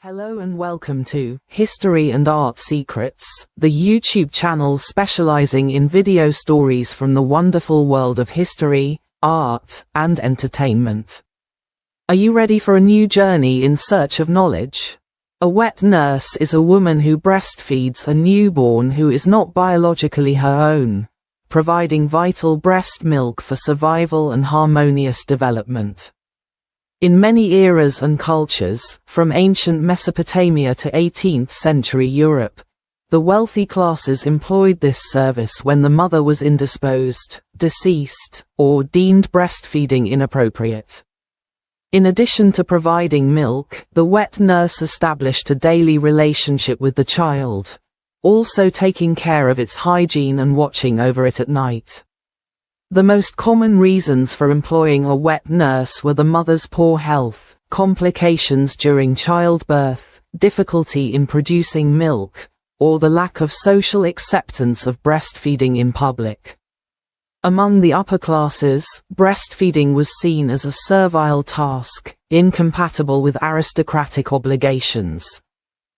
Hello and welcome to History and Art Secrets, the YouTube channel specializing in video stories from the wonderful world of history, art, and entertainment. Are you ready for a new journey in search of knowledge? A wet nurse is a woman who breastfeeds a newborn who is not biologically her own, providing vital breast milk for survival and harmonious development. In many eras and cultures, from ancient Mesopotamia to 18th century Europe, the wealthy classes employed this service when the mother was indisposed, deceased, or deemed breastfeeding inappropriate. In addition to providing milk, the wet nurse established a daily relationship with the child, also taking care of its hygiene and watching over it at night. The most common reasons for employing a wet nurse were the mother's poor health, complications during childbirth, difficulty in producing milk, or the lack of social acceptance of breastfeeding in public. Among the upper classes, breastfeeding was seen as a servile task, incompatible with aristocratic obligations.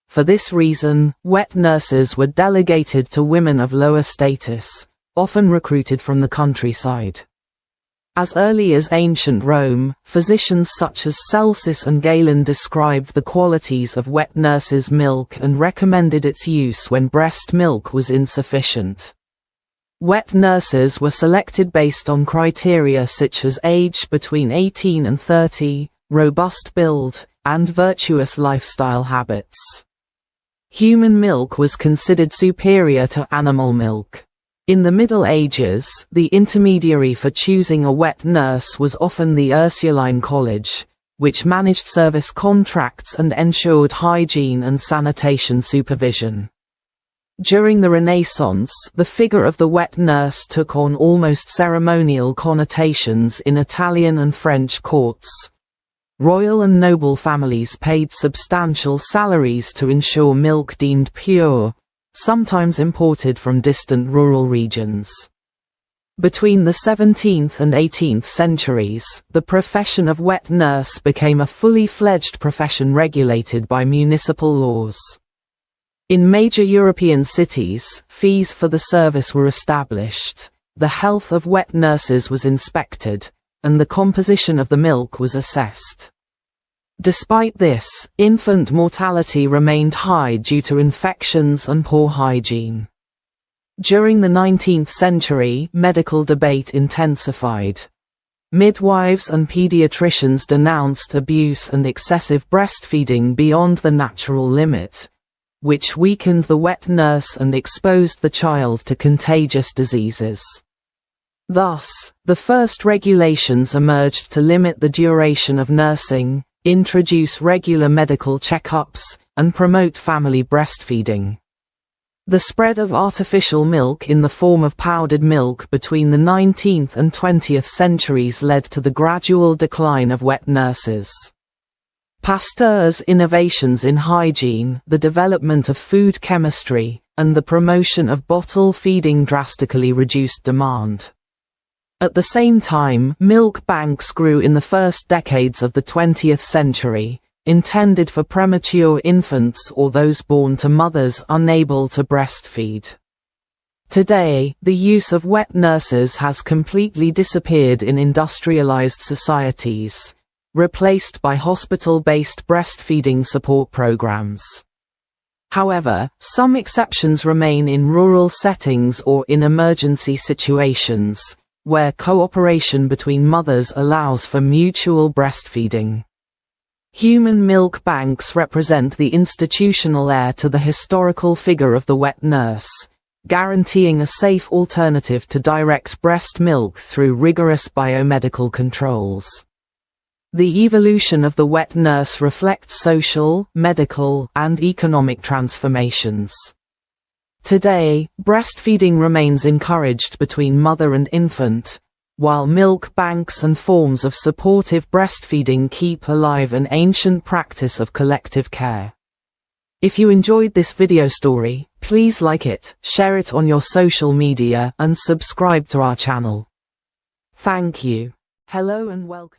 For this reason, wet nurses were delegated to women of lower status, often recruited from the countryside. As early as ancient Rome, physicians such as Celsus and Galen described the qualities of wet nurses' milk and recommended its use when breast milk was insufficient. Wet nurses were selected based on criteria such as age between 18 and 30, robust build, and virtuous lifestyle habits. Human milk was considered superior to animal milk. In the Middle Ages, the intermediary for choosing a wet nurse was often the Ursuline College, which managed service contracts and ensured hygiene and sanitation supervision. During the Renaissance, the figure of the wet nurse took on almost ceremonial connotations in Italian and French courts. Royal and noble families paid substantial salaries to ensure milk deemed pure, sometimes imported from distant rural regions. Between the 17th and 18th centuries, the profession of wet nurse became a fully fledged profession regulated by municipal laws. In major European cities, fees for the service were established, the health of wet nurses was inspected, and the composition of the milk was assessed. Despite this, infant mortality remained high due to infections and poor hygiene. During the 19th century, medical debate intensified. Midwives and pediatricians denounced abuse and excessive breastfeeding beyond the natural limit, which weakened the wet nurse and exposed the child to contagious diseases. Thus, the first regulations emerged to limit the duration of nursing, introduce regular medical checkups, and promote family breastfeeding. The spread of artificial milk in the form of powdered milk between the 19th and 20th centuries led to the gradual decline of wet nurses. Pasteur's innovations in hygiene, the development of food chemistry, and the promotion of bottle feeding drastically reduced demand. At the same time, milk banks grew in the first decades of the 20th century, intended for premature infants or those born to mothers unable to breastfeed. Today, the use of wet nurses has completely disappeared in industrialized societies, replaced by hospital-based breastfeeding support programs. However, some exceptions remain in rural settings or in emergency situations, where cooperation between mothers allows for mutual breastfeeding. Human milk banks represent the institutional heir to the historical figure of the wet nurse, guaranteeing a safe alternative to direct breast milk through rigorous biomedical controls. The evolution of the wet nurse reflects social, medical, and economic transformations. Today, breastfeeding remains encouraged between mother and infant, while milk banks and forms of supportive breastfeeding keep alive an ancient practice of collective care. If you enjoyed this video story, please like it, share it on your social media, and subscribe to our channel. Thank you. Hello and welcome.